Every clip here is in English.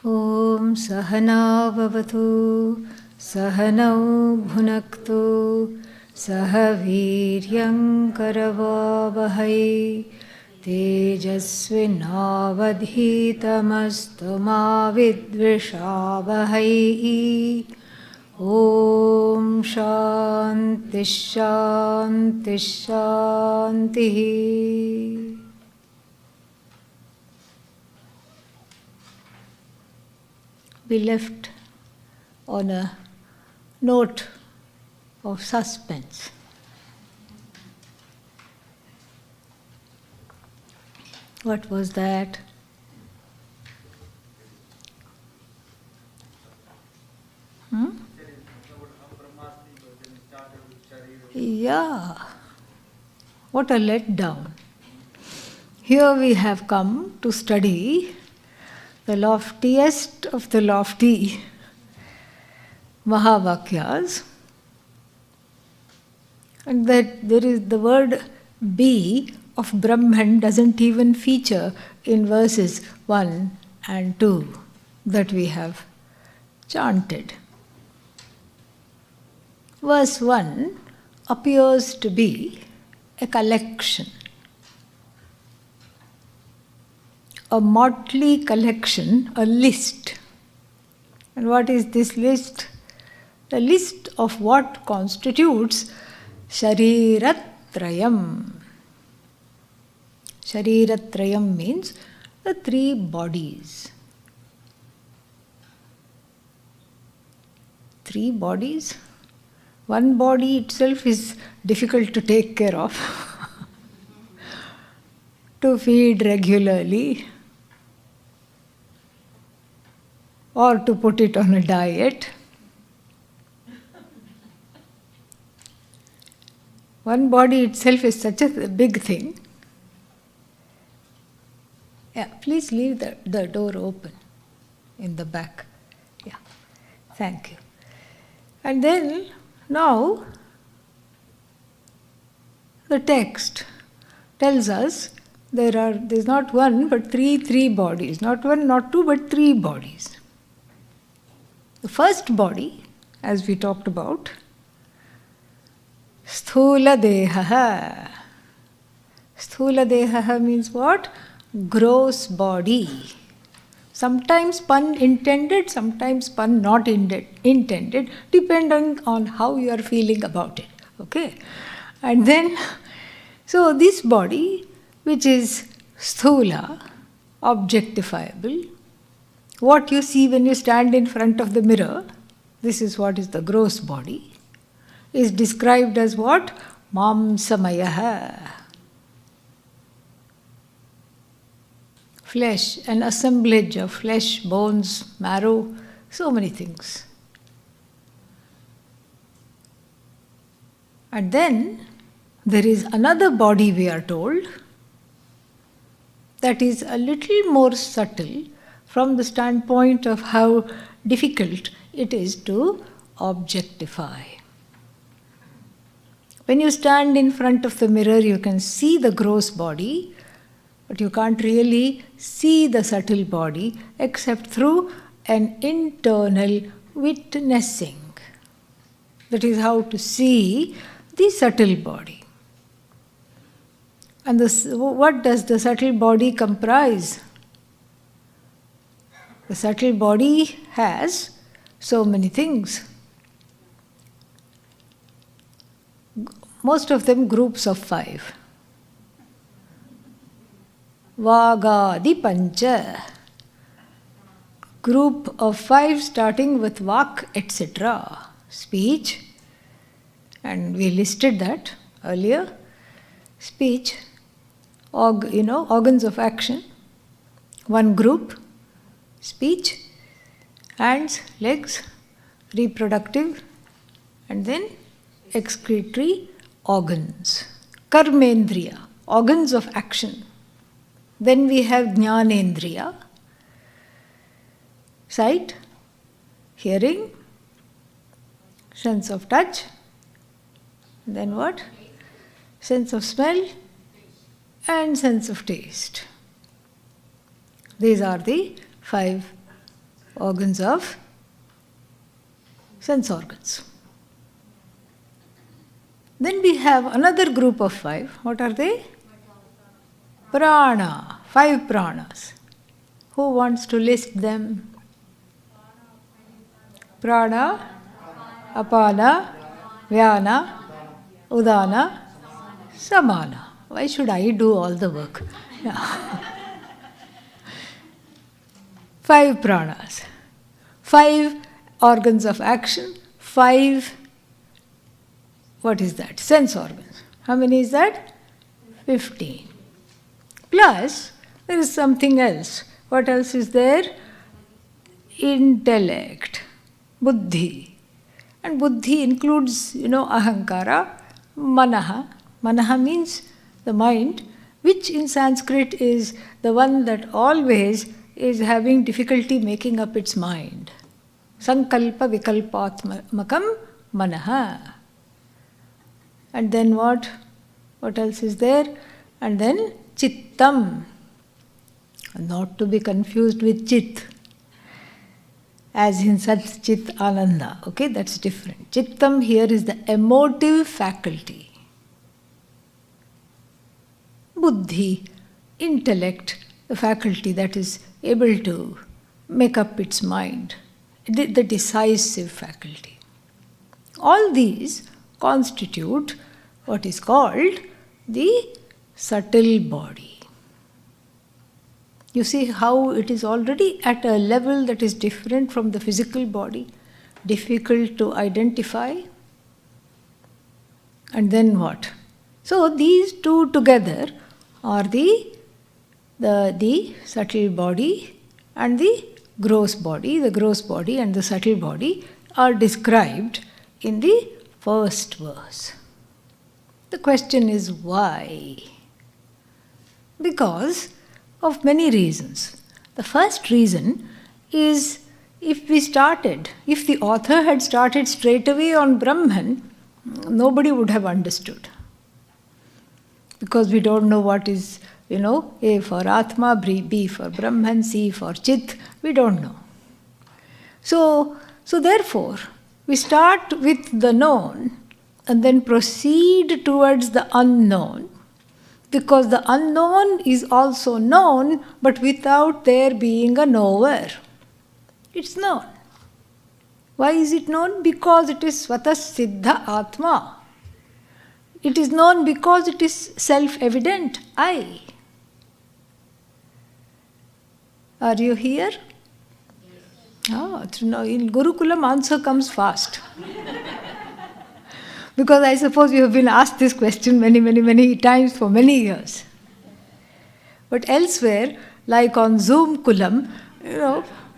Om Sahana Bhavatu Sahanau Bhunaktu Sahaviryam Karavavahai Tejasvinavadhitamastu ma vidvishavahai. Om Shanti Shanti Shanti. We left on a note of suspense. What was that? Yeah. What a letdown. Here we have come to study the loftiest of the lofty Mahavakyas, and that there is the word be of Brahman doesn't even feature in verses 1 and 2 that we have chanted. Verse 1 appears to be a collection, a motley collection, a list. And what is this list? The list of what constitutes Shariratrayam. Shariratrayam means the three bodies. Three bodies? One body itself is difficult to take care of, to feed regularly, or to put it on a diet. One body itself is such a big thing. Yeah, please leave the door open in the back. Yeah, thank you. And then, now, the text tells us there's not one but three bodies. Not one, not two, but three bodies. The first body, as we talked about, Sthula Dehaha. Sthula Dehaha means what? Gross body. Sometimes pun intended, sometimes pun not intended, depending on how you are feeling about it. Okay? And then, so this body, which is sthula, objectifiable, what you see when you stand in front of the mirror, this is what is the gross body, is described as what? Mamsamayaha. Flesh, an assemblage of flesh, bones, marrow, so many things. And then there is another body, we are told, that is a little more subtle from the standpoint of how difficult it is to objectify. When you stand in front of the mirror, you can see the gross body, but you can't really see the subtle body except through an internal witnessing. That is how to see the subtle body. And what does the subtle body comprise? The subtle body has so many things. Most of them groups of 5. Vagadi Pancha. Group of 5 starting with Vak, etc. Speech. And we listed that earlier. Speech, organs of action. One group. Speech, hands, legs, reproductive, and then excretory organs. Karmendriya, organs of action. Then we have Jnanendriya, sight, hearing, sense of touch. Then what? Sense of smell and sense of taste. These are the 5 organs of sense organs. Then we have another group of 5. What are they? Prana. 5 pranas. Who wants to list them? Prana, Apana, Vyana, Udana, Samana. Why should I do all the work? Yeah. 5 pranas. 5 organs of action. 5, what is that? Sense organs. How many is that? 15. Plus, there is something else. What else is there? Intellect, buddhi. And buddhi includes, ahankara, manaha. Manaha means the mind, which in Sanskrit is the one that always is having difficulty making up its mind. Sankalpa vikalpatmakam manaha. And then what? What else is there? And then chittam. Not to be confused with chit, as in Sat Chit Ananda. Okay, that's different. Chittam here is the emotive faculty. Buddhi, intellect, the faculty that is able to make up its mind, the decisive faculty. All these constitute what is called the subtle body. You see how it is already at a level that is different from the physical body, difficult to identify. And then what? So these two together are the subtle body and the gross body. The gross body and the subtle body are described in the first verse. The question is why? Because of many reasons. The first reason is if the author had started straight away on Brahman, nobody would have understood. Because we don't know what is, A for Atma, B for Brahman, C for Chit, we don't know. So therefore, we start with the known and then proceed towards the unknown. Because the unknown is also known, but without there being a knower. It's known. Why is it known? Because it is Svatas Siddha Atma. It is known because it is self-evident, I. Are you here? Yes. In Gurukulam answer comes fast. Because I suppose you have been asked this question many times for many years. But elsewhere, like on Zoom Kulam,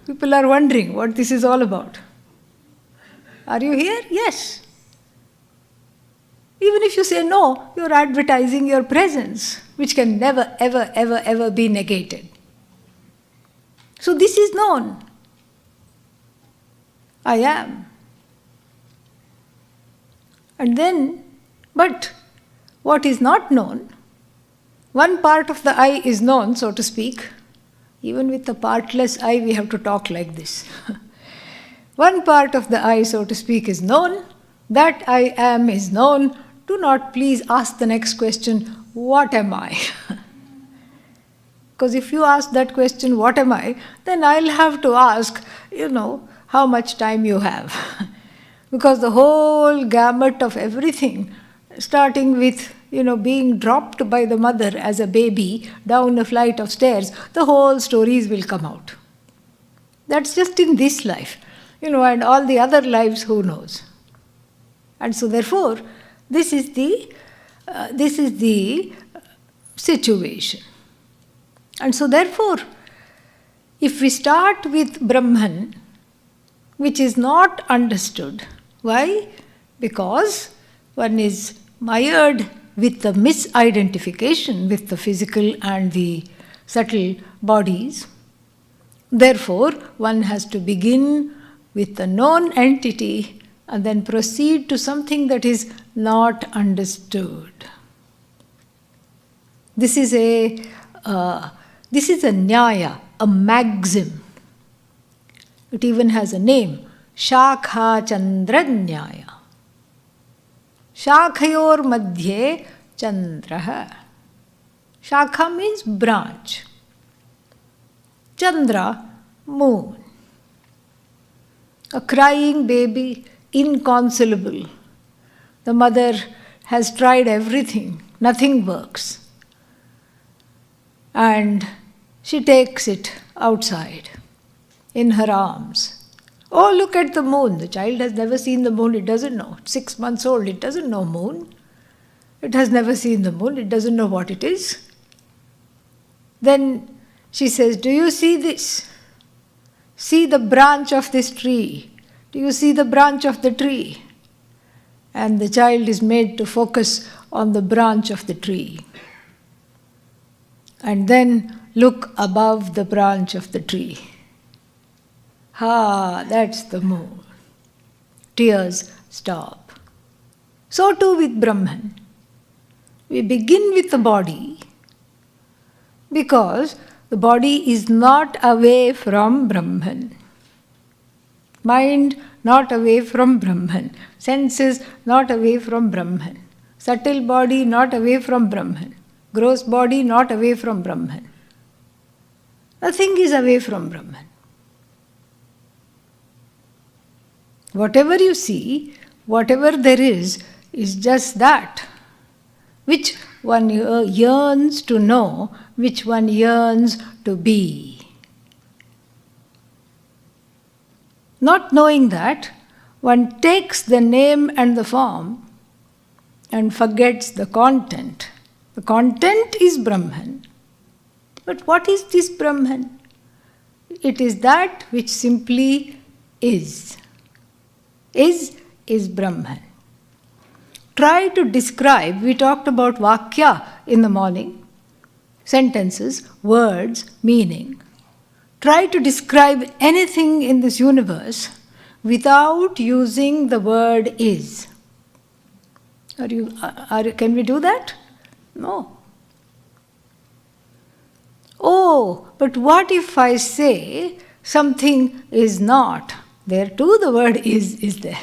people are wondering what this is all about. Are you here? Yes. Even if you say no, you're advertising your presence, which can never, ever be negated. So this is known. I am. And then, but what is not known, one part of the I is known, so to speak. Even with the partless I, we have to talk like this. One part of the I, so to speak, is known. That I am is known. Do not please ask the next question, what am I? Because if you ask that question, what am I, then I'll have to ask, how much time you have. Because the whole gamut of everything, starting with, being dropped by the mother as a baby down a flight of stairs, the whole stories will come out. That's just in this life, and all the other lives, who knows? And so therefore, this is the situation. And so therefore, if we start with Brahman, which is not understood, why? Because one is mired with the misidentification with the physical and the subtle bodies. Therefore, one has to begin with the known entity and then proceed to something that is not understood. This is a nyaya, a maxim. It even has a name. Shakha Chandra Nyaya. Shakhayor madhye Chandraha. Shakha means branch. Chandra, moon. A crying baby, inconsolable. The mother has tried everything, nothing works. And she takes it outside in her arms. Oh, look at the moon. The child has never seen the moon, it doesn't know. 6 months old, it doesn't know moon. It has never seen the moon, it doesn't know what it is. Then she says, do you see this? See the branch of this tree. Do you see the branch of the tree? And the child is made to focus on the branch of the tree. And then look above the branch of the tree. That's the moon. Tears stop. So too with Brahman. We begin with the body because the body is not away from Brahman. Mind not away from Brahman. Senses not away from Brahman. Subtle body not away from Brahman. Gross body not away from Brahman. Nothing is away from Brahman. Whatever you see, whatever there is just that, which one yearns to know, which one yearns to be. Not knowing that, one takes the name and the form and forgets the content. The content is Brahman. But what is this Brahman? It is that which simply is. Is Brahman. Try to describe, we talked about Vakya in the morning, sentences, words, meaning. Try to describe anything in this universe without using the word is. Can we do that? No. Oh, but what if I say something is not? There too the word is there.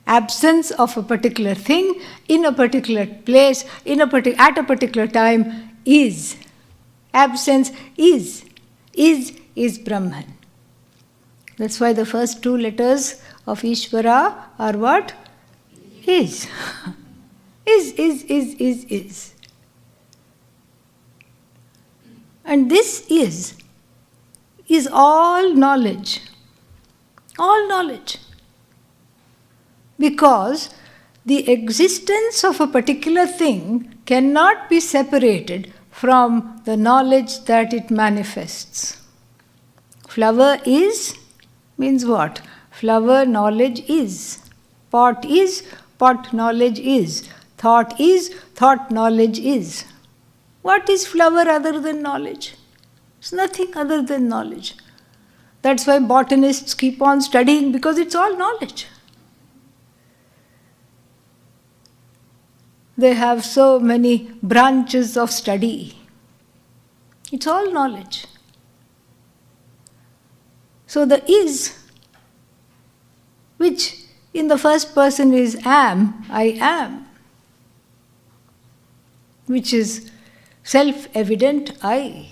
Absence of a particular thing in a particular place at a particular time is. Absence is. Is Brahman. That's why the first 2 letters of Ishvara are what? Is. Is. And this is all knowledge. All knowledge. Because the existence of a particular thing cannot be separated from the knowledge that it manifests. Flower is means what? Flower knowledge is. Pot knowledge is. Thought knowledge is. What is flower other than knowledge? It's nothing other than knowledge. That's why botanists keep on studying, because it's all knowledge. They have so many branches of study. It's all knowledge. So the is, which in the first person is I am, which is self-evident I.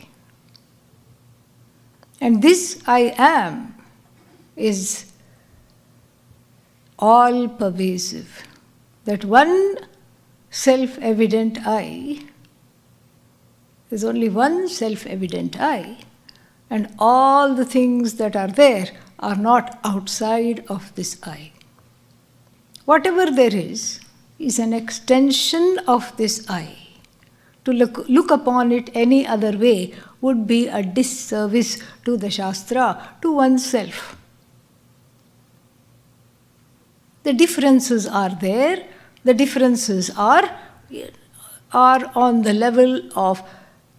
And this I am is all-pervasive. That one self-evident I, there's only one self-evident I, and all the things that are there are not outside of this I. Whatever there is an extension of this I. To look upon it any other way would be a disservice to the Shastra, to oneself. The differences are there. The differences are on the level of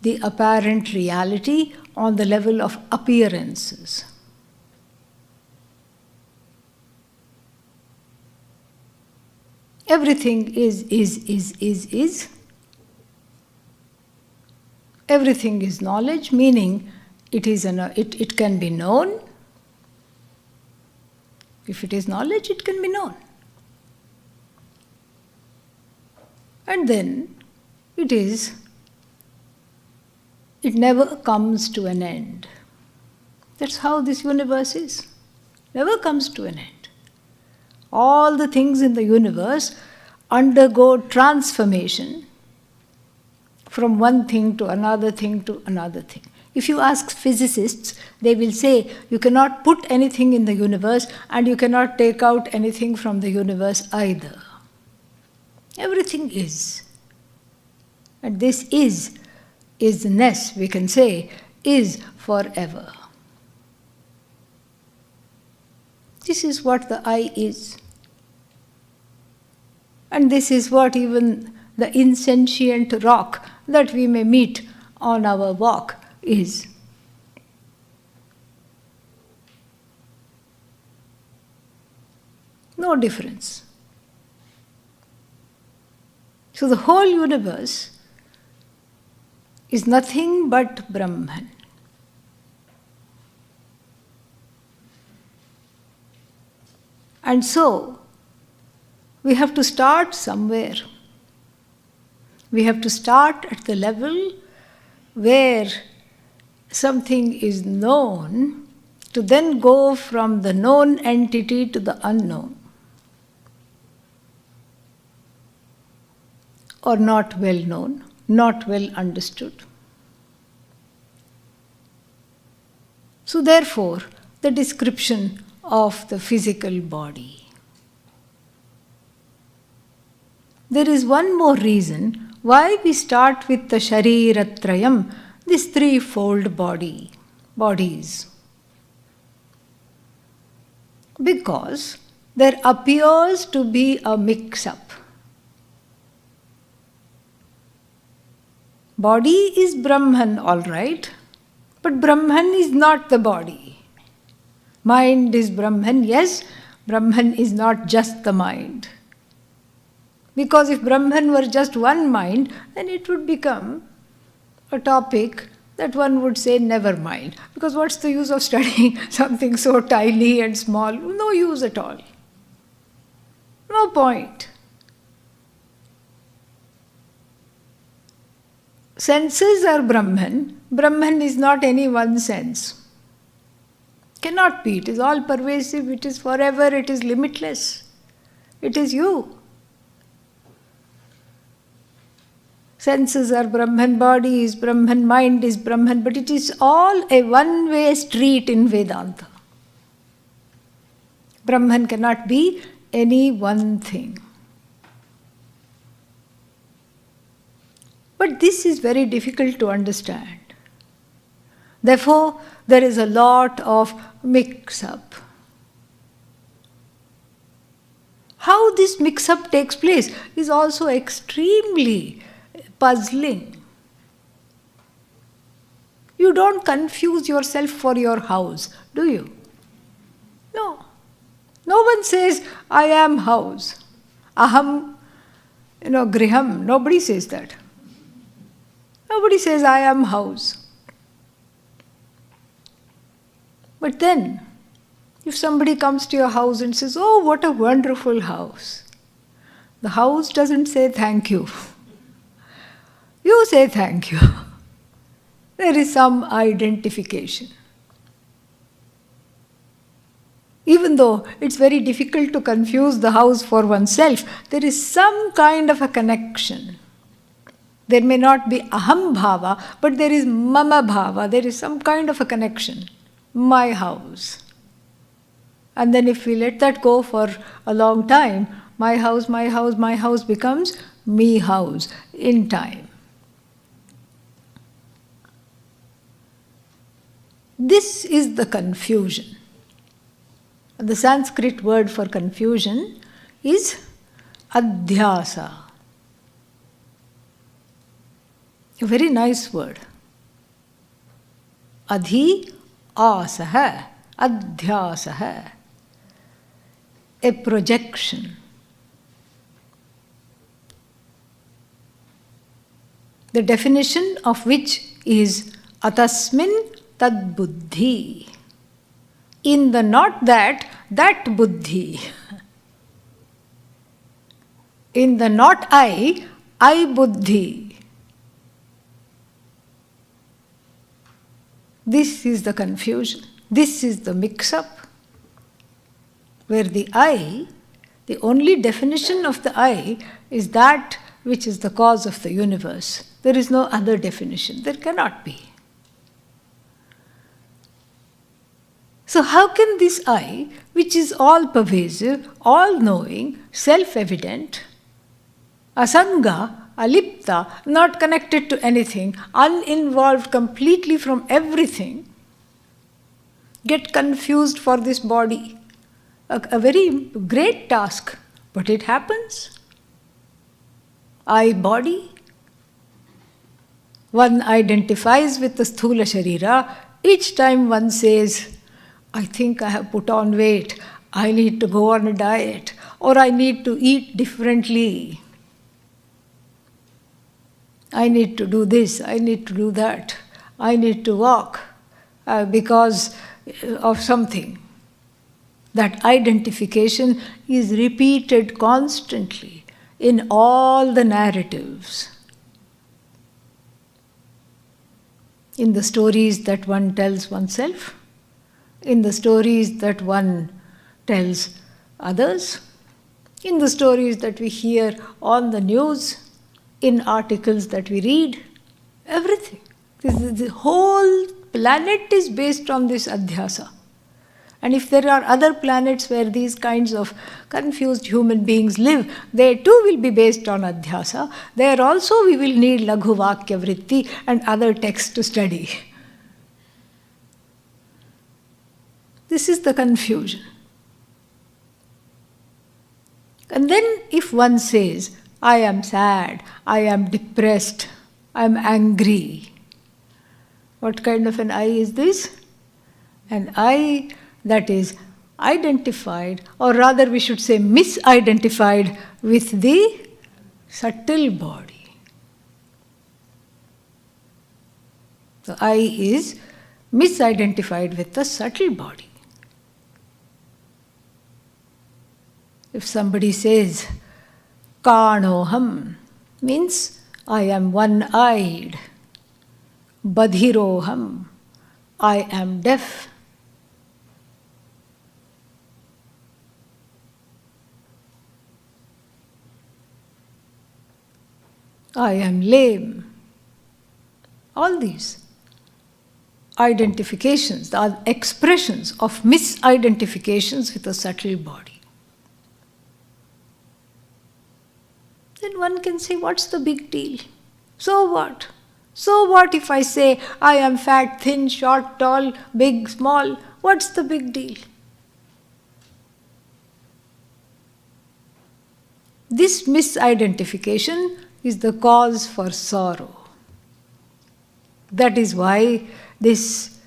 the apparent reality, on the level of appearances. Everything is. Everything is knowledge, meaning it can be known, If it is knowledge, it can be known. And then it never comes to an end. That's how this universe is. Never comes to an end. All the things in the universe undergo transformation from one thing to another thing to another thing. If you ask physicists, they will say you cannot put anything in the universe and you cannot take out anything from the universe either. Everything is. And this isness, we can say, is forever. This is what the I is. And this is what even the insentient rock that we may meet on our walk is. No difference. So the whole universe is nothing but Brahman. And so, we have to start somewhere. We have to start at the level where something is known to then go from the known entity to the unknown. Or not well known, not well understood. So therefore, the description of the physical body. There is one more reason why we start with the Shariratrayam, this threefold bodies. Because there appears to be a mix-up. Body is Brahman, all right, but Brahman is not the body. Mind is Brahman, yes, Brahman is not just the mind. Because if Brahman were just one mind, then it would become a topic that one would say, never mind. Because what's the use of studying something so tiny and small? No use at all. No point. Senses are Brahman. Brahman is not any one sense. Cannot be. It is all pervasive, it is forever, it is limitless. It is you. Senses are Brahman, body is Brahman, mind is Brahman, but it is all a one-way street in Vedanta. Brahman cannot be any one thing. But this is very difficult to understand. Therefore, there is a lot of mix-up. How this mix-up takes place is also extremely puzzling. You don't confuse yourself for your house, do you? No. No one says, I am house. Aham, griham. Nobody says that. Nobody says, I am house. But then, if somebody comes to your house and says, oh, what a wonderful house, the house doesn't say thank you. You say thank you. There is some identification. Even though it's very difficult to confuse the house for oneself, there is some kind of a connection. There may not be aham bhava, but there is mama bhava. There is some kind of a connection. My house. And then if we let that go for a long time, my house, my house, my house becomes me house in time. This is the confusion. The Sanskrit word for confusion is adhyasa. A very nice word. Adhi asaha, adhyasaha. A projection. The definition of which is atasmin tad buddhi. In the not that, that buddhi. In the not I buddhi. This is the confusion. This is the mix-up. Where the I, the only definition of the I is that which is the cause of the universe. There is no other definition. There cannot be. So how can this I, which is all-pervasive, all-knowing, self-evident, asanga, alipta, not connected to anything, uninvolved completely from everything, get confused for this body? A very great task, but it happens. I body. One identifies with the sthula sharira. Each time one says, I think I have put on weight, I need to go on a diet, or I need to eat differently. I need to do this, I need to do that, I need to walk because of something. That identification is repeated constantly in all the narratives. In the stories that one tells oneself, in the stories that one tells others, in the stories that we hear on the news, in articles that we read, everything. The whole planet is based on this adhyasa. And if there are other planets where these kinds of confused human beings live, they too will be based on adhyasa. There also we will need Laghu-Vakya-Vrtti and other texts to study. This is the confusion. And then if one says, I am sad, I am depressed, I am angry, what kind of an I is this? An I that is identified, or rather we should say misidentified with the subtle body. The I is misidentified with the subtle body. If somebody says, Kanoham, means I am one-eyed. Badhiroham, I am deaf. I am lame. All these identifications are expressions of misidentifications with a subtle body. Then one can say, what's the big deal? So what? So what if I say I am fat, thin, short, tall, big, small? What's the big deal? This misidentification is the cause for sorrow. That is why this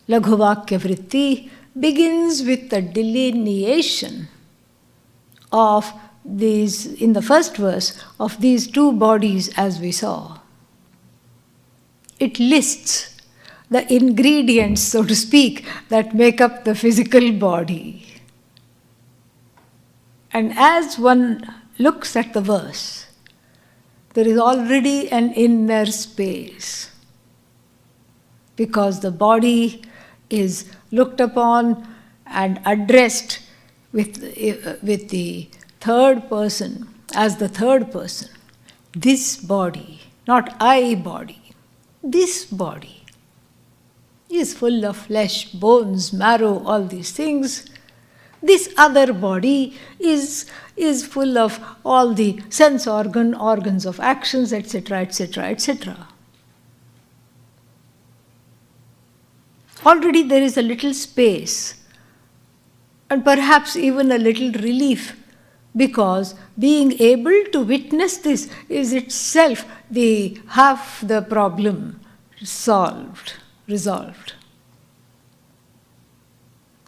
Laghu-Vakya-Vrtti begins with the delineation of these, in the first verse, of these two bodies as we saw. It lists the ingredients, so to speak, that make up the physical body. And as one looks at the verse, there is already an inner space, because the body is looked upon and addressed with the third person, as the third person. This body, not I body, this body is full of flesh, bones, marrow, all these things. This other body is full of all the sense organs of actions, etc., etc., etc. Already there is a little space, and perhaps even a little relief, because being able to witness this is itself half the problem resolved.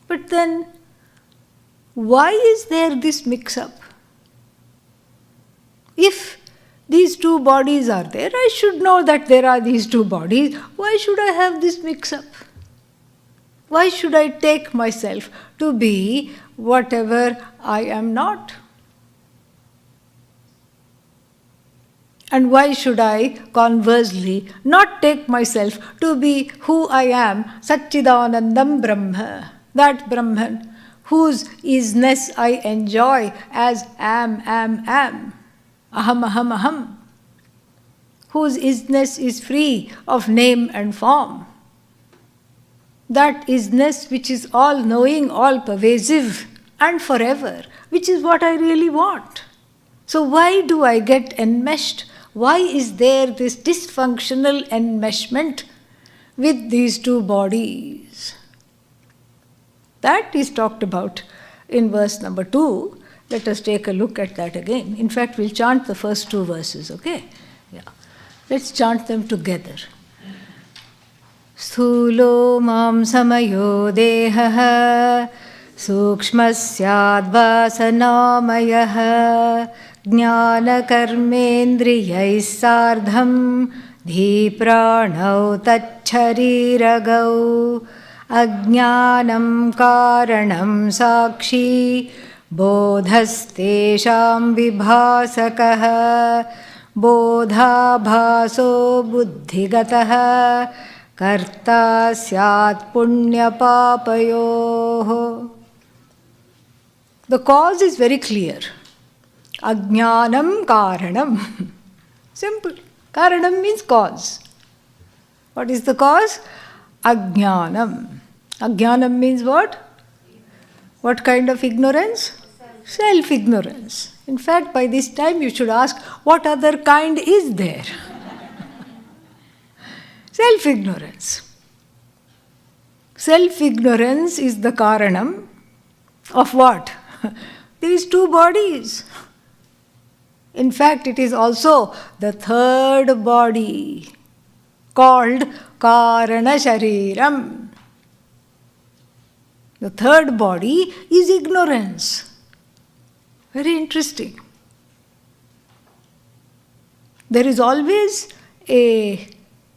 But then, why is there this mix-up? If these two bodies are there, I should know that there are these two bodies. Why should I have this mix-up? Why should I take myself to be whatever I am not? And why should I, conversely, not take myself to be who I am, Satchidanandam Brahma, that Brahman, whose isness I enjoy as am, aham, aham, aham, whose isness is free of name and form. That isness which is all-knowing, all-pervasive and forever, which is what I really want. So why do I get enmeshed? Why is there this dysfunctional enmeshment with these two bodies? That is talked about in verse number 2. Let us take a look at that again. In fact, we'll chant the first two verses, okay? Yeah. Let's chant them together. Sthulo mam samayo dehaha सूक्ष्मस्याद्वासनामयः ज्ञानकर्मेन्द्रियैः सार्धं धीप्राणौ तच्छरीरगौ अज्ञानं कारणं साक्षी बोधस्तेषां विभासकः बोधाभासो बुद्धिगतः कर्ता स्यात् पुण्यपापयोः. The cause is very clear. Ajnanam karanam. Simple. Karanam means cause. What is the cause? Ajnanam. Ajnanam means what? What kind of ignorance? Self-ignorance. In fact, by this time you should ask, what other kind is there? Self-ignorance. Self-ignorance is the karanam of what? These two bodies. In fact, it is also the third body called Karana Shariram. The third body is ignorance. Very interesting. There is always a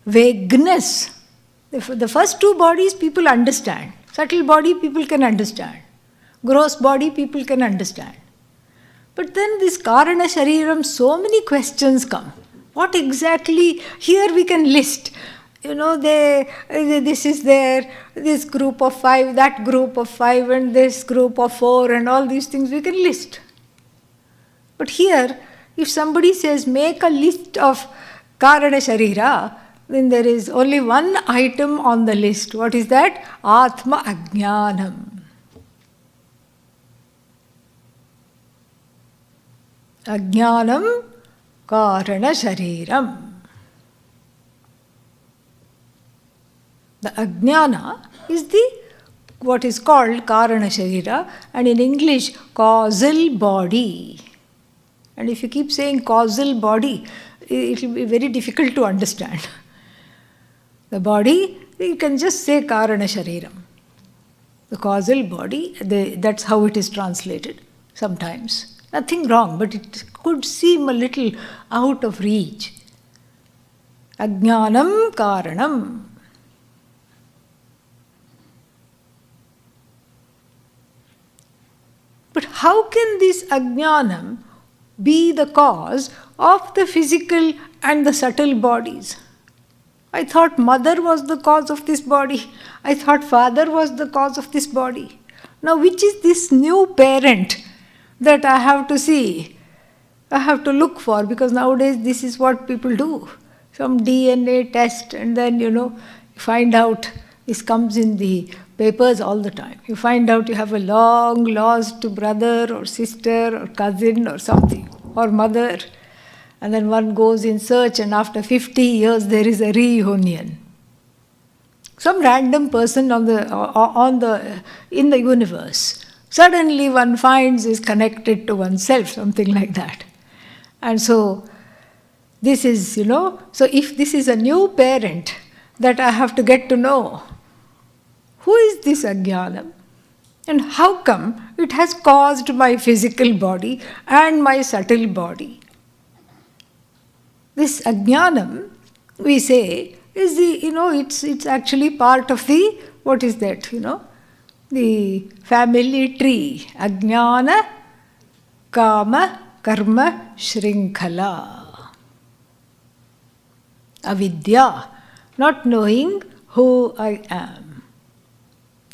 vagueness. The first two bodies people understand. Subtle body people can understand. Gross body people can understand. But then this Karana Shariram, so many questions come. What exactly, here we can list. This is there, this group of 5, that group of 5, and this group of 4, and all these things we can list. But here, if somebody says, make a list of Karana Sharira, then there is only one item on the list. What is that? Atma Ajnanam. Ajnanam Karana Shariram. The Ajnana is what is called Karana Sharira, and in English, causal body. And if you keep saying causal body, it will be very difficult to understand. The body, you can just say Karana Shariram. The causal body, that's how it is translated sometimes. Nothing wrong, but it could seem a little out of reach. Ajnanam Karanam. But how can this Ajnanam be the cause of the physical and the subtle bodies? I thought mother was the cause of this body. I thought father was the cause of this body. Now, which is this new parent that I have to see? I have to look for, because nowadays this is what people do. Some DNA test, and then, you find out. This comes in the papers all the time. You find out you have a long lost brother or sister or cousin or something, or mother. And then one goes in search, and after 50 years there is a reunion. Some random person in the universe, suddenly one finds is connected to oneself, something like that. And so this is, so if this is a new parent that I have to get to know, who is this Ajnanam? And how come it has caused my physical body and my subtle body? This Ajnanam, we say, is it's actually part of the what is that, The family tree. Ajnana, Kama, Karma, Shrinkhala. Avidya, not knowing who I am,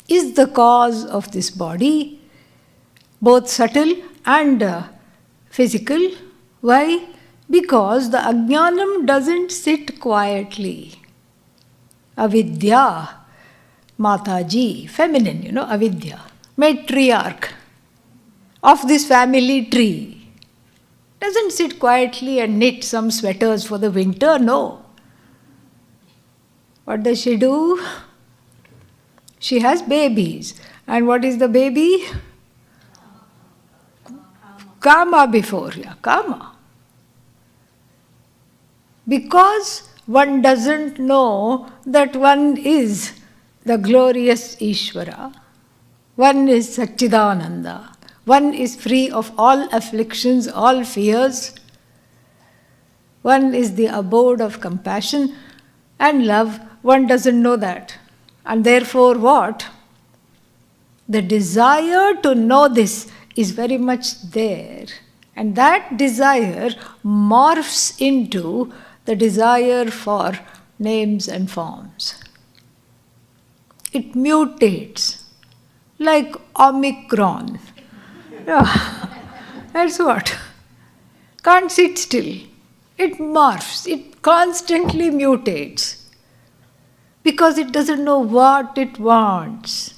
is the cause of this body, both subtle and physical. Why? Because the ajnanam doesn't sit quietly. Avidya, Mataji, feminine, Avidya, matriarch of this family tree, doesn't sit quietly and knit some sweaters for the winter, no. What does she do? She has babies. And what is the baby? Kama before, Kama. Because one doesn't know that one is the glorious Ishvara, one is Satchidananda, one is free of all afflictions, all fears, one is the abode of compassion and love, one doesn't know that. And therefore what? The desire to know this is very much there. And that desire morphs into the desire for names and forms. It mutates like Omicron. Yeah, that's what. Can't sit still. It morphs, it constantly mutates because it doesn't know what it wants.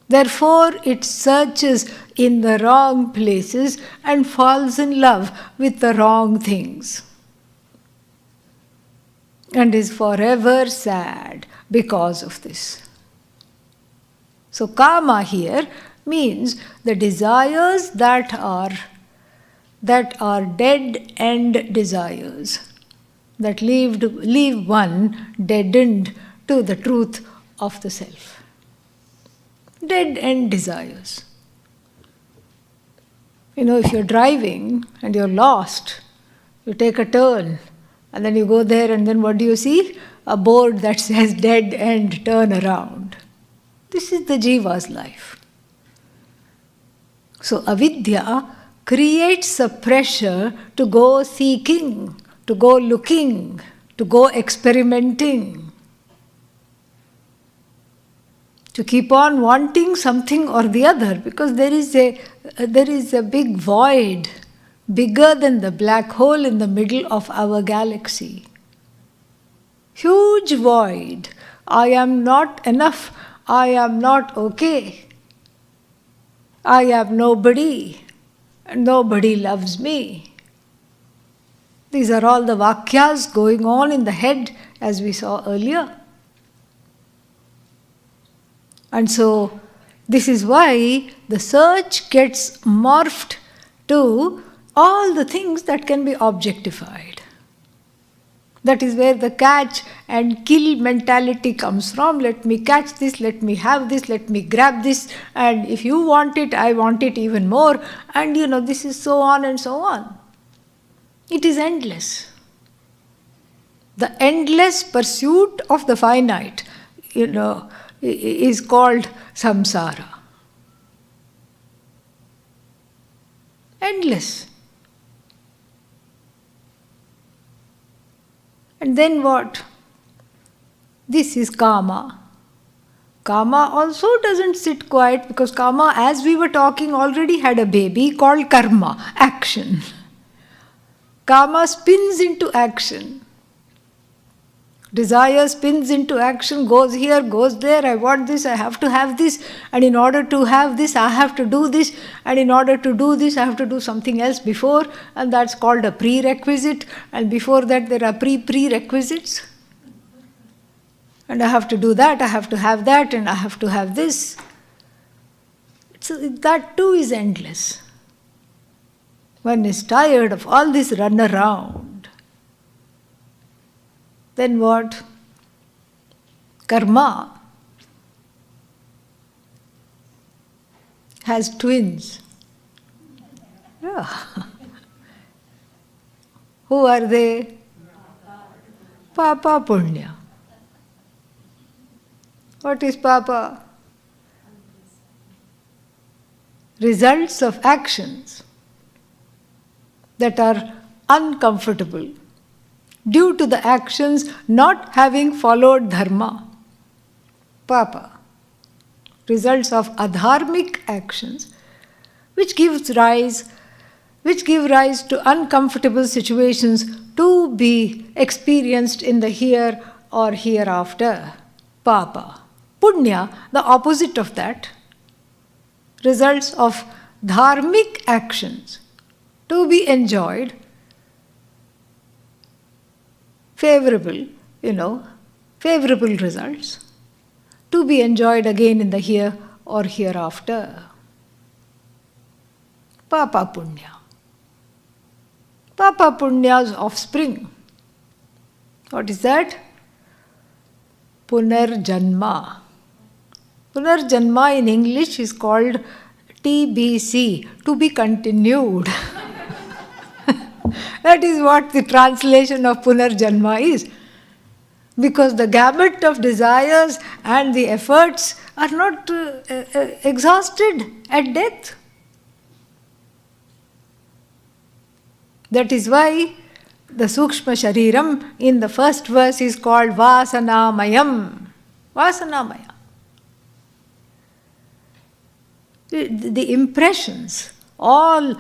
Therefore, it searches in the wrong places and falls in love with the wrong things and is forever sad because of this. So, kama here means the desires that are dead end desires, that leave one deadened to the truth of the self. Dead end desires. If you're driving and you're lost, you take a turn and then you go there and then what do you see? A board that says dead end, turn around. This is the jiva's life. So avidya creates a pressure to go seeking, to go looking, to go experimenting, to keep on wanting something or the other, because there is a big void, bigger than the black hole in the middle of our galaxy. Huge void. I am not enough. I am not okay. I am nobody. Nobody loves me. These are all the vakyas going on in the head, as we saw earlier. And so, this is why the search gets morphed to all the things that can be objectified. That is where the catch and kill mentality comes from. Let me catch this, let me have this, let me grab this, and if you want it, I want it even more. And this is so on and so on. It is endless. The endless pursuit of the finite, is called samsara. Endless. And then what? This is kama. Kama also doesn't sit quiet because kama, as we were talking, already had a baby called karma, action. Kama spins into action. Desire spins into action, goes here, goes there, I want this, I have to have this, and in order to have this, I have to do this, and in order to do this, I have to do something else before, and that's called a prerequisite, and before that there are prerequisites. And I have to do that, I have to have that, and I have to have this. So that too is endless. One is tired of all this run around. Then what? Karma has twins. Yeah. Who are they? Papa Punya. What is papa? Results of actions that are uncomfortable due to the actions not having followed dharma. Papa. Results of adharmic actions which give rise to uncomfortable situations to be experienced in the here or hereafter. Papa. Punya, the opposite of that. Results of dharmic actions to be enjoyed, favorable results, to be enjoyed again in the here or hereafter. Papa Punya. Papa Punya's offspring. What is that? Punarjanma. Punarjanma in English is called TBC, to be continued. That is what the translation of Punarjanma is. Because the gamut of desires and the efforts are not exhausted at death. That is why the Sukshma Shariram in the first verse is called Vasanamayam. Vasanamaya. The impressions all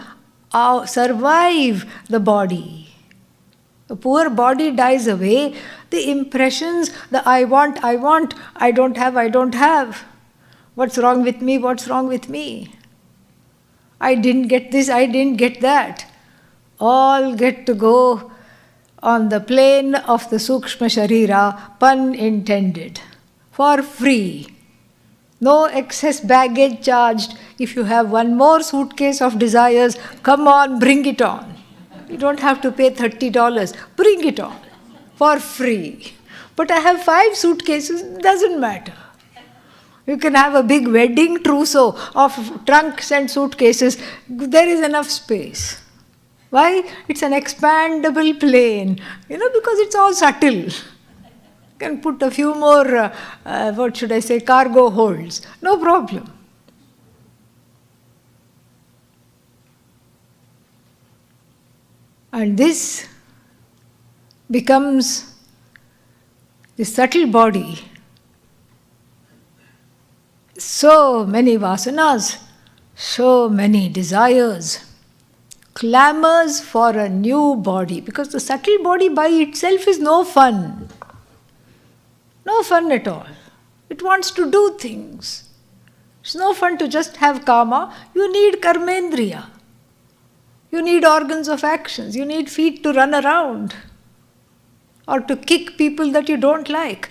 survive the body. The poor body dies away. The impressions, the I want, I don't have. What's wrong with me? What's wrong with me? I didn't get this, I didn't get that. All get to go on the plane of the Sukshma Sharira, pun intended, for free. No excess baggage charged. If you have one more suitcase of desires, come on, bring it on. You don't have to pay $30. Bring it on for free. But I have 5 suitcases, doesn't matter. You can have a big wedding trousseau of trunks and suitcases. There is enough space. Why? It's an expandable plane. Because it's all subtle. You can put a few more, cargo holds. No problem. And this becomes the subtle body. So many vasanas, so many desires, clamors for a new body, because the subtle body by itself is no fun. No fun at all. It wants to do things. It's no fun to just have kama. You need karmendriya. You need organs of actions. You need feet to run around or to kick people that you don't like,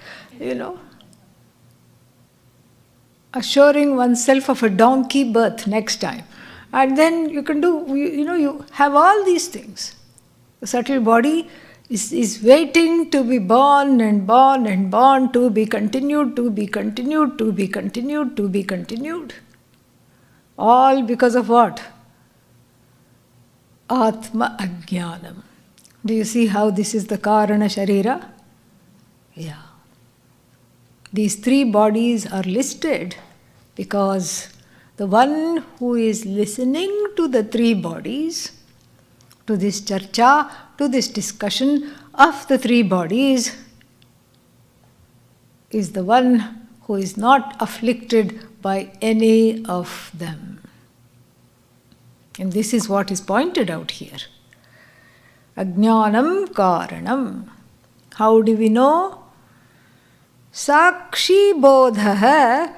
Assuring oneself of a donkey birth next time. And then you can you have all these things. The subtle body is waiting to be born and born and born, to be continued, to be continued, to be continued, to be continued. All because of what? Atma Ajnanam. Do you see how this is the Karana Sharira? Yeah. These 3 bodies are listed because the one who is listening to the 3 bodies, to this charcha, to this discussion of the 3 bodies, is the one who is not afflicted by any of them. And this is what is pointed out here. Ajnanam karanam. How do we know? Sakshi bodhaha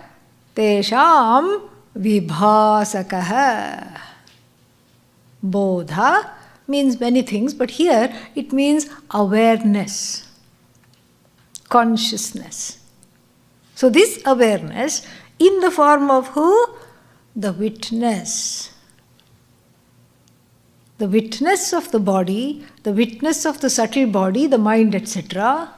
tesham vibhasakaha. Bodha means many things, but here it means awareness, consciousness. So this awareness in the form of who? The witness. The witness of the body, the witness of the subtle body, the mind, etc.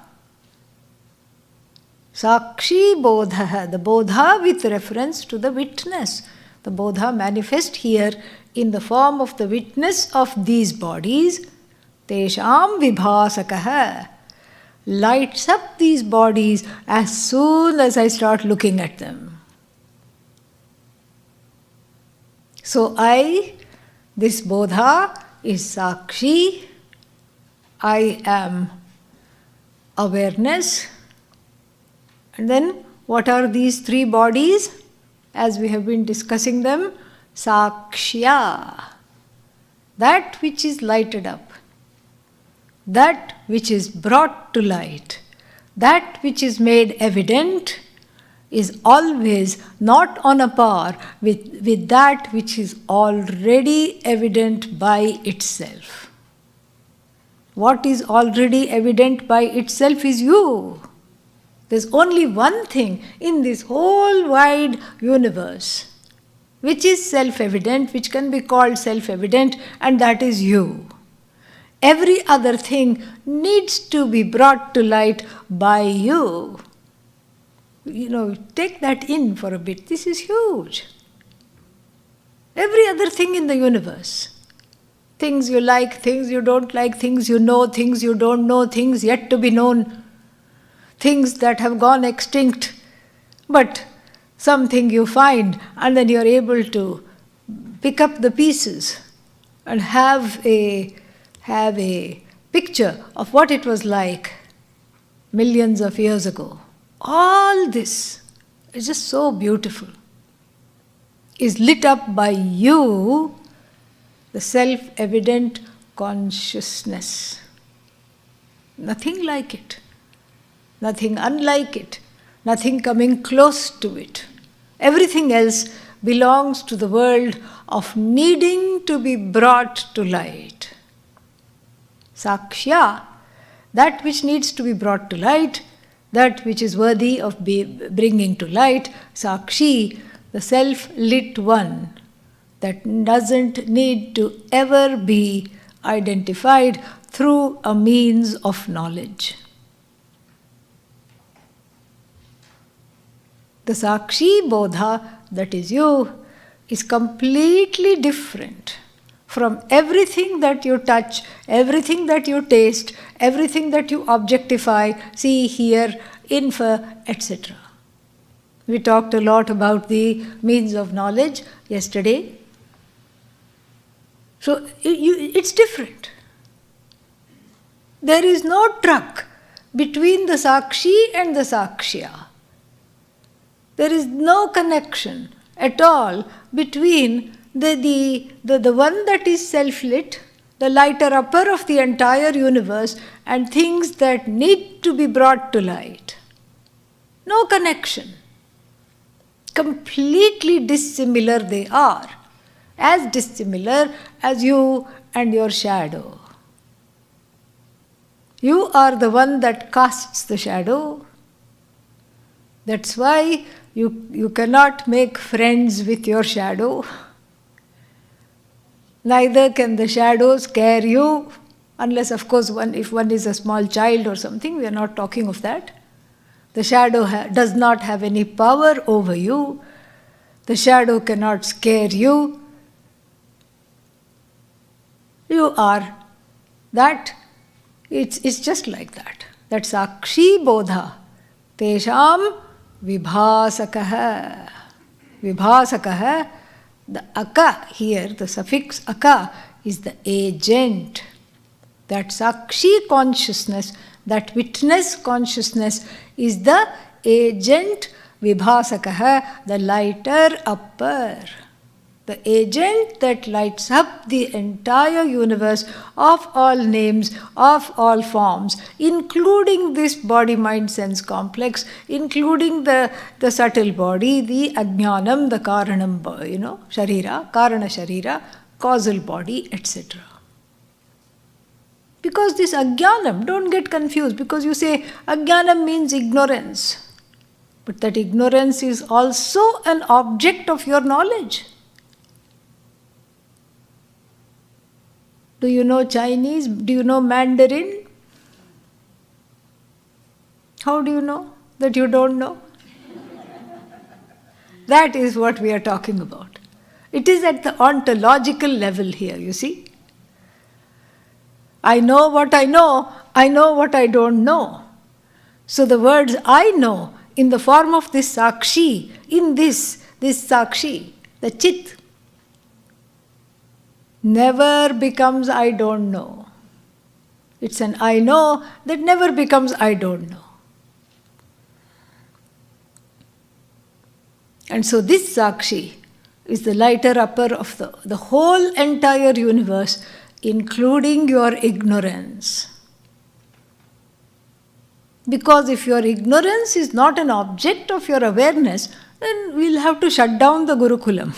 Sakshi bodha, the bodha with reference to the witness. The bodha manifest here in the form of the witness of these bodies. Tesham vibhasakaha. lights up these bodies as soon as I start looking at them. So this bodha is Sakshi, I am awareness. And then what are these three bodies? As we have been discussing them, Sakshya, that which is lighted up, that which is brought to light, that which is made evident, is always not on a par with that which is already evident by itself. What is already evident by itself is you. There's only one thing in this whole wide universe which is self-evident, which can be called self-evident, and that is you. Every other thing needs to be brought to light by you. Take that in for a bit. This is huge. Every other thing in the universe. Things you like, things you don't like, things you know, things you don't know, things yet to be known, things that have gone extinct, but something you find, and then you're able to pick up the pieces and have a picture of what it was like millions of years ago. All this is just so beautiful, is lit up by you, the self-evident consciousness. Nothing like it, nothing unlike it, nothing coming close to it. Everything else belongs to the world of needing to be brought to light. Sakshya, that which needs to be brought to light, that which is worthy of bringing to light. Sakshi, the self-lit one, that doesn't need to ever be identified through a means of knowledge. The Sakshi Bodha, that is you, is completely different from everything that you touch, everything that you taste, everything that you objectify, see, hear, infer, etc. We talked a lot about the means of knowledge yesterday. So it's different. There is no truck between the Sakshi and the Sakshya. There is no connection at all between the one that is self-lit, the lighter upper of the entire universe, and things that need to be brought to light. No connection. Completely dissimilar they are, as dissimilar as you and your shadow. You are the one that casts the shadow. That's why you cannot make friends with your shadow. Neither can the shadow scare you, unless, of course, if one is a small child or something. We are not talking of that. The shadow does not have any power over you. The shadow cannot scare you. You are that. It's just like that. That's Sakshi Bodha. Tesham Vibhasakaha. Vibhasakaha. The aka here, the suffix aka, is the agent. That Sakshi consciousness, that witness consciousness, is the agent. Vibhasakaha, the lighter upper. The agent that lights up the entire universe of all names, of all forms, including this body-mind-sense complex, including the subtle body, the ajnanam, the karanam, sharira, karana sharira, causal body, etc. Because this ajnanam, don't get confused, because you say ajnanam means ignorance. But that ignorance is also an object of your knowledge. Do you know Chinese? Do you know Mandarin? How do you know that you don't know? That is what we are talking about. It is at the ontological level here, you see. I know what I know what I don't know. So the words I know in the form of this Sakshi, in this Sakshi, the Chit, never becomes I don't know. It's an I know that never becomes I don't know. And so this Sakshi is the lighter upper of the whole entire universe, including your ignorance. Because if your ignorance is not an object of your awareness, then we'll have to shut down the Gurukulam.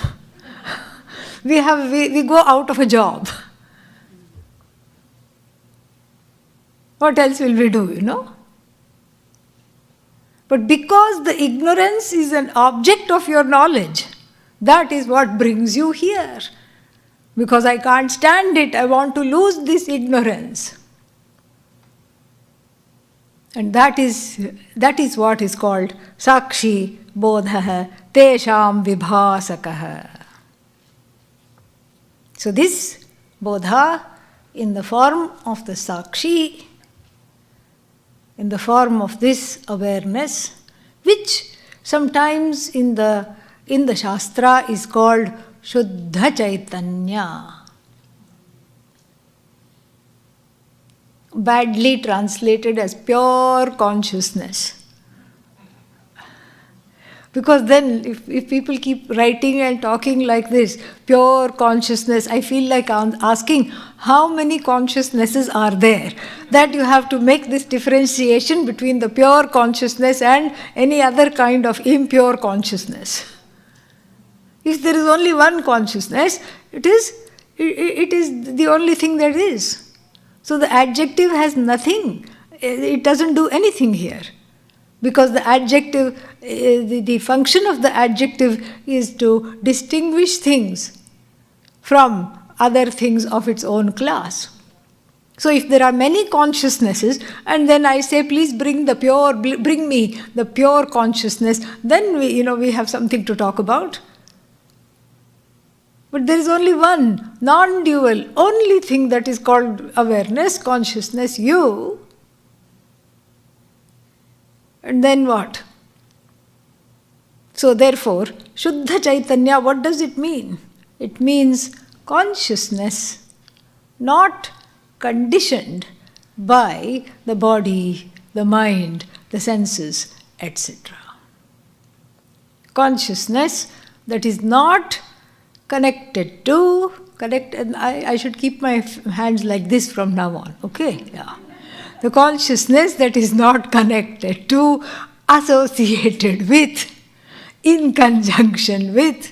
We go out of a job. What else will we do, But because the ignorance is an object of your knowledge, that is what brings you here. Because I can't stand it, I want to lose this ignorance. And that is what is called Sakshi Bodha Tesham Vibhasakah. So this Bodha, in the form of the Sakshi, in the form of this awareness, which sometimes in the Shastra is called Shuddha Chaitanya. Badly translated as pure consciousness. Because then if people keep writing and talking like this, pure consciousness, I feel like I'm asking how many consciousnesses are there, that you have to make this differentiation between the pure consciousness and any other kind of impure consciousness. If there is only one consciousness, it is the only thing there is. So the adjective has nothing. It doesn't do anything here. Because the adjective, the function of the adjective is to distinguish things from other things of its own class. So if there are many consciousnesses, and then I say, please bring me the pure consciousness, then we have something to talk about. But there is only one, non-dual, only thing that is called awareness, consciousness, you. And then what? So therefore, Shuddha Chaitanya, what does it mean? It means consciousness, not conditioned by the body, the mind, the senses, etc. Consciousness that is not connected to, I should keep my hands like this from now on, okay? Yeah. The consciousness that is not connected to, associated with, in conjunction with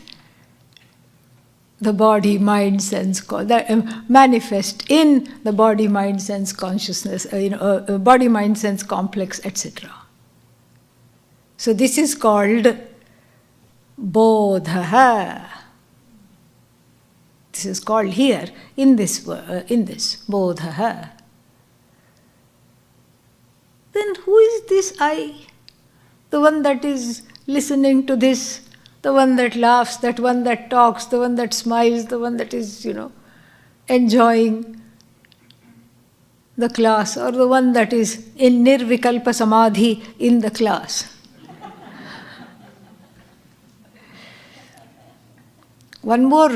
the body, mind, sense, manifest in the body, mind, sense consciousness, body, mind, sense complex, etc. So this is called Bodha. This is called here in this Bodha. Then who is this I? The one that is listening to this, the one that laughs, that one that talks, the one that smiles, the one that is, enjoying the class, or the one that is in nirvikalpa samadhi in the class. One more,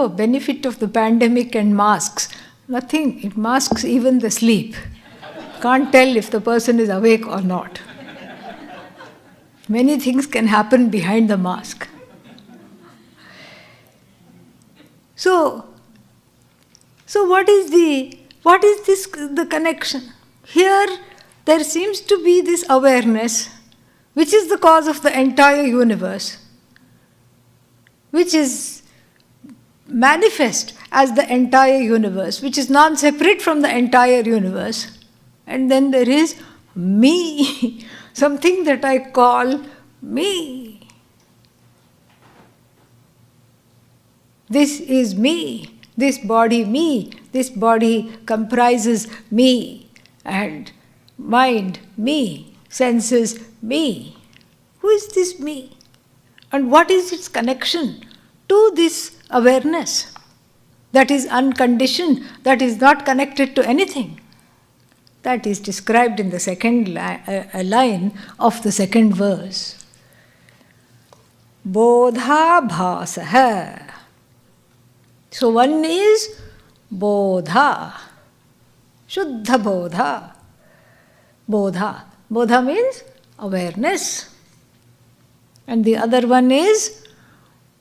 benefit of the pandemic and masks. Nothing. It masks even the sleep. Can't tell if the person is awake or not. Many things can happen behind the mask. So what is the connection? Here there seems to be this awareness, which is the cause of the entire universe, which is manifest as the entire universe, which is non-separate from the entire universe. And then there is me, something that I call me. This is me, this body me, this body comprises me, and mind me, senses me. Who is this me? And what is its connection to this awareness that is unconditioned, that is not connected to anything? That is described in the second line of the second verse. Bodha bhasaha. So one is bodha, shuddha bodha. Bodha. Bodha means awareness. And the other one is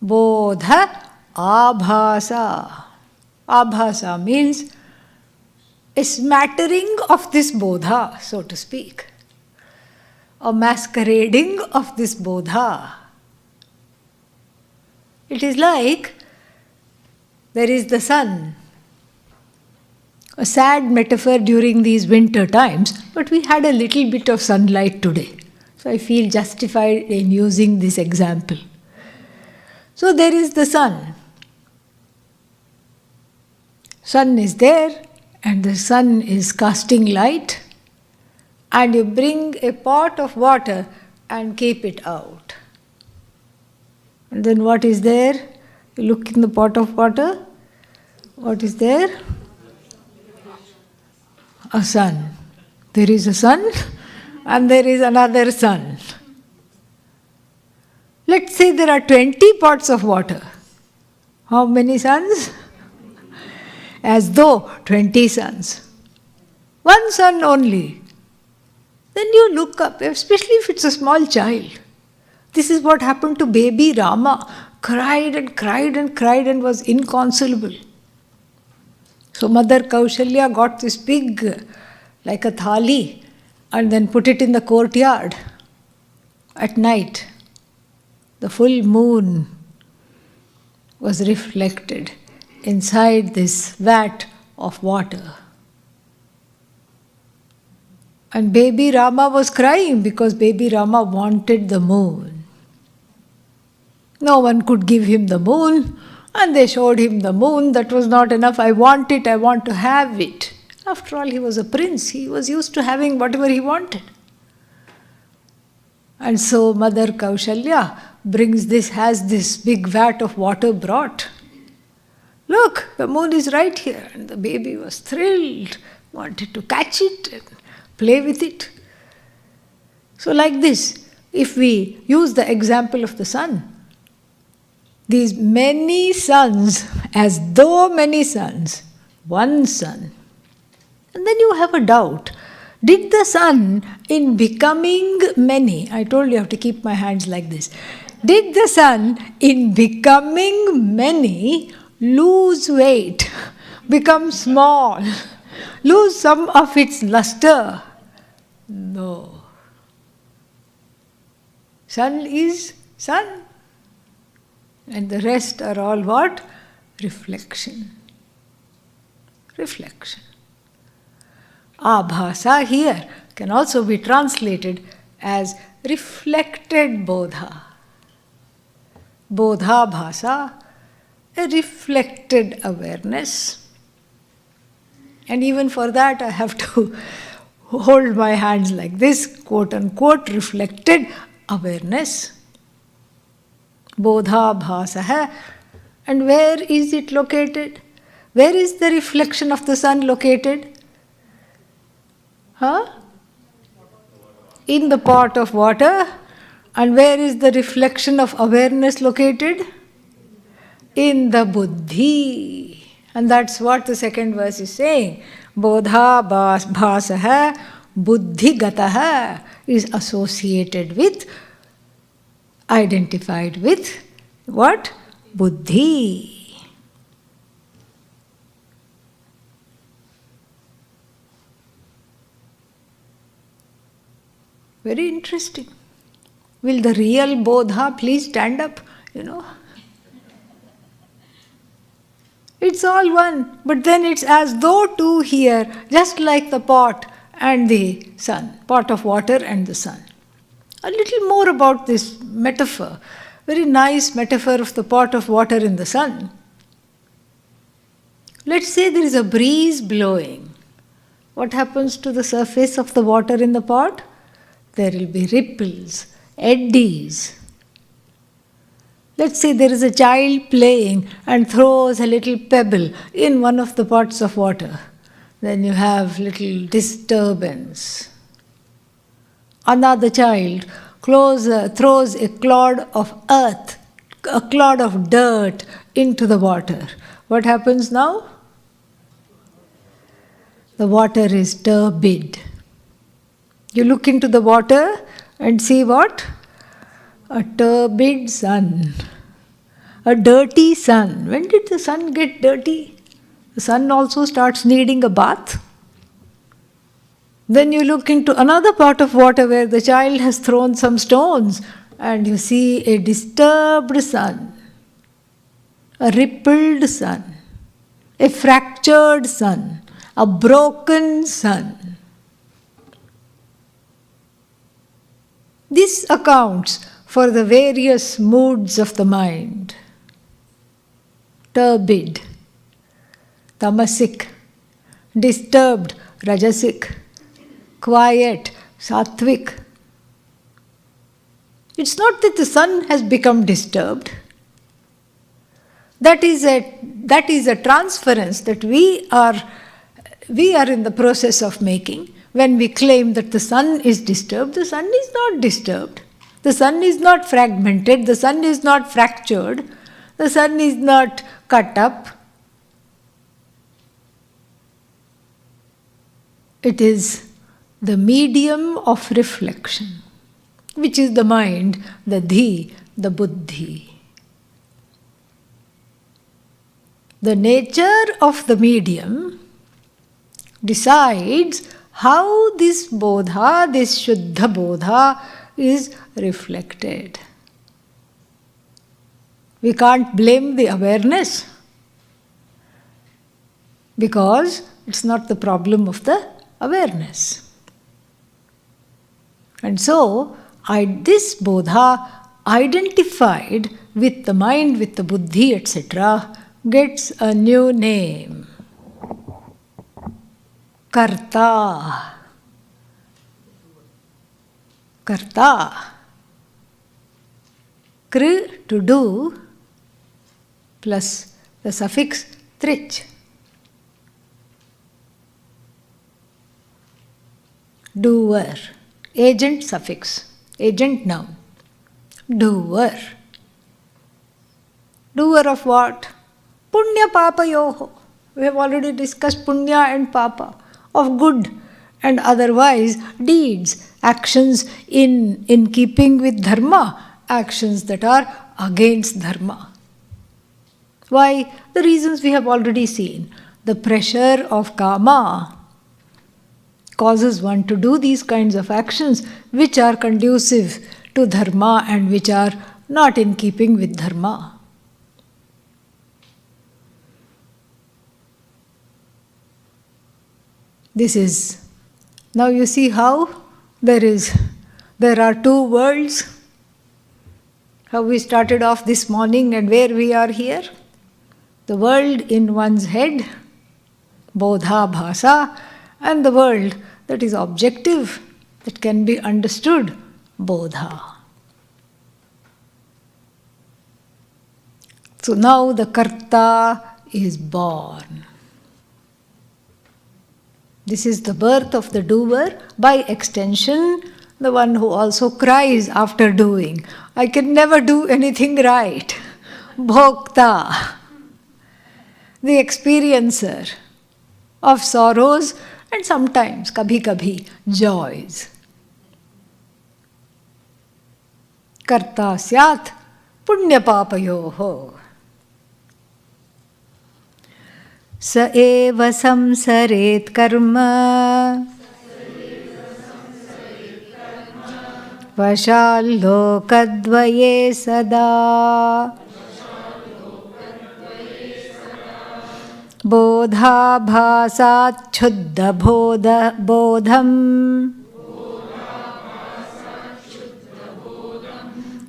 bodha abhasa. Abhasa means a smattering of this bodha, so to speak, a masquerading of this bodha. It is like there is the sun. A sad metaphor during these winter times, but we had a little bit of sunlight today. So I feel justified in using this example. So there is the sun. Sun is there, and the sun is casting light, and you bring a pot of water and keep it out. And then what is there? You look in the pot of water. What is there? A sun. There is a sun and there is another sun. Let's say there are 20 pots of water. How many suns? As though 20 suns. One sun only. Then you look up, especially if it's a small child. This is what happened to baby Rama. Cried and cried and cried and was inconsolable. So Mother Kaushalya got this big, like a thali, and then put it in the courtyard at night. The full moon was reflected inside this vat of water. And baby Rama was crying because baby Rama wanted the moon. No one could give him the moon, and they showed him the moon. That was not enough. I want it, I want to have it. After all, he was a prince. He was used to having whatever he wanted. And so Mother Kaushalya has this big vat of water brought. Look, the moon is right here. And the baby was thrilled, wanted to catch it and play with it. So like this, if we use the example of the sun, these many suns, as though many suns, one sun. And then you have a doubt. Did the sun, in becoming many, I told you I have to keep my hands like this. Did the sun, in becoming many, lose weight, become small, lose some of its luster? No. Sun is sun. And the rest are all what? Reflection. Reflection. Abhasa here can also be translated as reflected bodha. Bodha bhasa, a reflected awareness. And even for that I have to hold my hands like this, quote unquote, reflected awareness. Bodha bhasa. And where is it located? Where is the reflection of the sun located? In the pot of water. And where is the reflection of awareness located? In the buddhi. And that's what the second verse is saying. Bodha bhasaha buddhi gataha is associated with, identified with what? Buddhi. Very interesting. Will the real Bodha please stand up? It's all one, but then it's as though two here, just like the pot and the sun, pot of water and the sun. A little more about this metaphor. Very nice metaphor of the pot of water in the sun. Let's say there is a breeze blowing. What happens to the surface of the water in the pot? There will be ripples, eddies. Let's say there is a child playing and throws a little pebble in one of the pots of water. Then you have little disturbance. Another child throws a clod of earth, a clod of dirt into the water. What happens now? The water is turbid. You look into the water and see what? A turbid sun. A dirty sun. When did the sun get dirty? The sun also starts needing a bath. Then you look into another part of water where the child has thrown some stones and you see a disturbed sun, a rippled sun, a fractured sun, a broken sun. This accounts for the various moods of the mind. Turbid, tamasic, disturbed, rajasic, quiet, sattvic. It's not that the sun has become disturbed. That is a transference that we are in the process of making. When we claim that the sun is disturbed, the sun is not disturbed. The sun is not fragmented. The sun is not fractured. The sun is not cut up. It is the medium of reflection, which is the mind, the dhi, the buddhi. The nature of the medium decides how this bodha, this shuddha bodha is reflected. We can't blame the awareness because it's not the problem of the awareness. And so, this bodha identified with the mind, with the buddhi, etc., gets a new name. Karta. Karta. Kri, to do, plus the suffix trich. Doer. Agent suffix. Agent noun. Doer. Doer of what? Punya papa yoho. We have already discussed punya and papa. Of good and otherwise deeds, actions in keeping with dharma, actions that are against dharma. Why? The reasons we have already seen. The pressure of kama causes one to do these kinds of actions which are conducive to dharma and which are not in keeping with dharma. This is, now you see how there are two worlds. How we started off this morning and where we are here. The world in one's head, bodha bhasa, and the world that is objective, that can be understood, bodha. So now the karta is born. This is the birth of the doer, by extension, the one who also cries after doing. I can never do anything right. Bhokta, the experiencer of sorrows and sometimes, kabhi kabhi, joys. Karta syat punya papayoho. Sa eva samsaret karma vashalokadvaye sada bodha bhasat chuddha bodham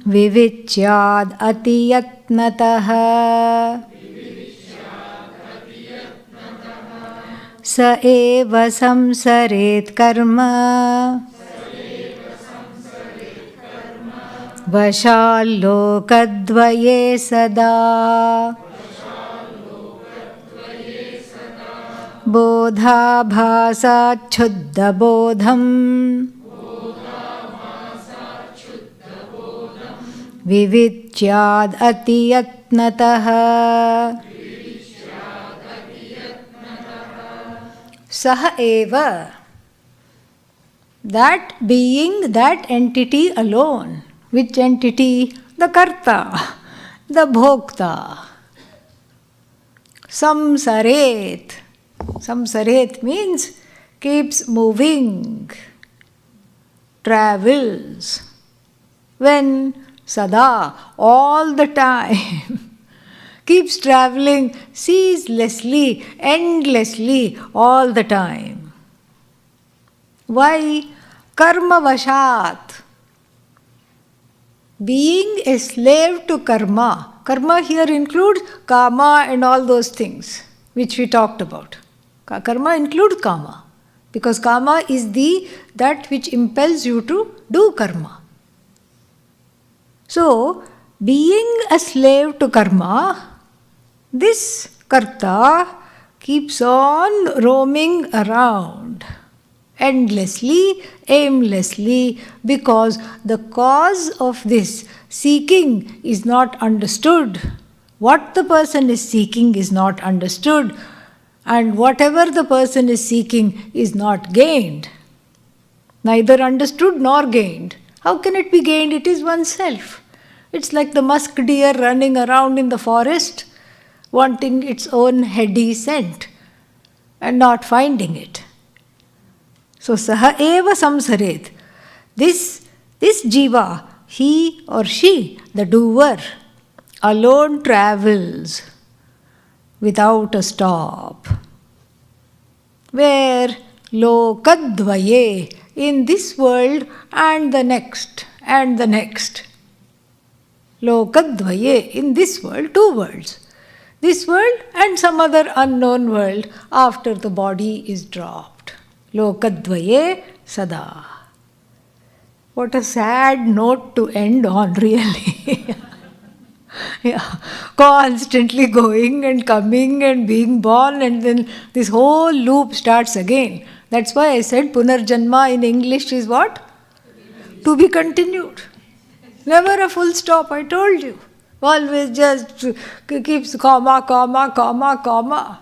vivicyad atiyatnatah sa eva samsaret karma vashalokadvaye sada bodhabhasacchuddhabodham vivityad atiyatnatah saha eva. That being, that entity alone. Which entity? The karta, the bhokta. Samsaret. Samsaret means keeps moving, travels. When? Sada, all the time. Keeps traveling ceaselessly, endlessly, all the time. Why? Karma vashat. Being a slave to karma. Karma here includes kama and all those things which we talked about. Karma includes kama, because kama is that which impels you to do karma. So, being a slave to karma, this karta keeps on roaming around endlessly, aimlessly, because the cause of this seeking is not understood. What the person is seeking is not understood, and whatever the person is seeking is not gained. Neither understood nor gained. How can it be gained? It is oneself. It's like the musk deer running around in the forest, wanting its own heady scent and not finding it. So, saha eva samsaret. This jiva, he or she, the doer, alone travels without a stop. Where? Lokadvaye, in this world and the next, and the next. Lokadvaye, in this world, two worlds. This world and some other unknown world after the body is dropped. Lokadvaye sada. What a sad note to end on, really. Yeah. Constantly going and coming and being born, and then this whole loop starts again. That's why I said Punarjanma in English is what? To be continued. Never a full stop, I told you. Always just keeps comma, comma, comma, comma.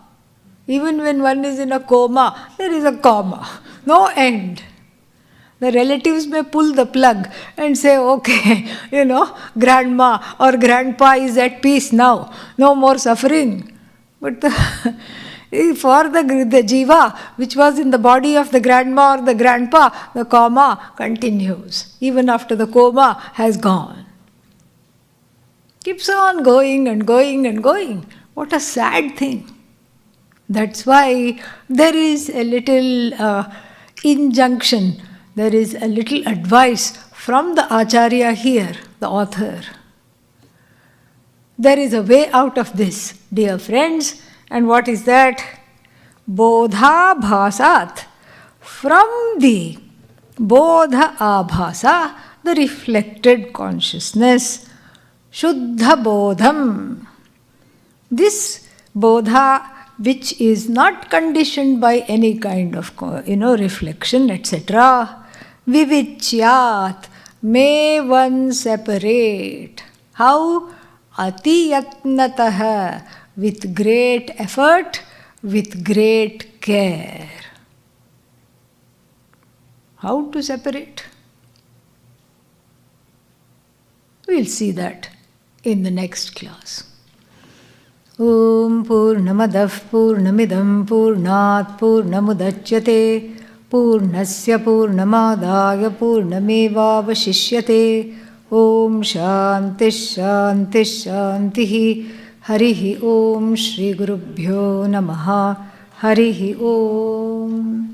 Even when one is in a coma, there is a comma. No end. The relatives may pull the plug and say, okay, grandma or grandpa is at peace now. No more suffering. But for the jiva, which was in the body of the grandma or the grandpa, the coma continues. Even after the coma has gone. Keeps on going and going and going. What a sad thing. That's why there is a little injunction, there is a little advice from the Acharya here, the author. There is a way out of this, dear friends, and what is that? Bodha bhasat. From the bodha abhasa, the reflected consciousness, shuddha bodham. This bodha, which is not conditioned by any kind of reflection, etc. Vivichyat, may one separate. How? Atiyatnatah, with great effort, with great care. How to separate? We'll see that in the next class. Om Purnamadah Purnamidam Purnat Purnamudachyate Purnasya Purnamadaya Purnamevavashishyate. Om Shanti Shanti Shanti. Harihi Om Shri Gurubhyo Namaha. Harihi Om.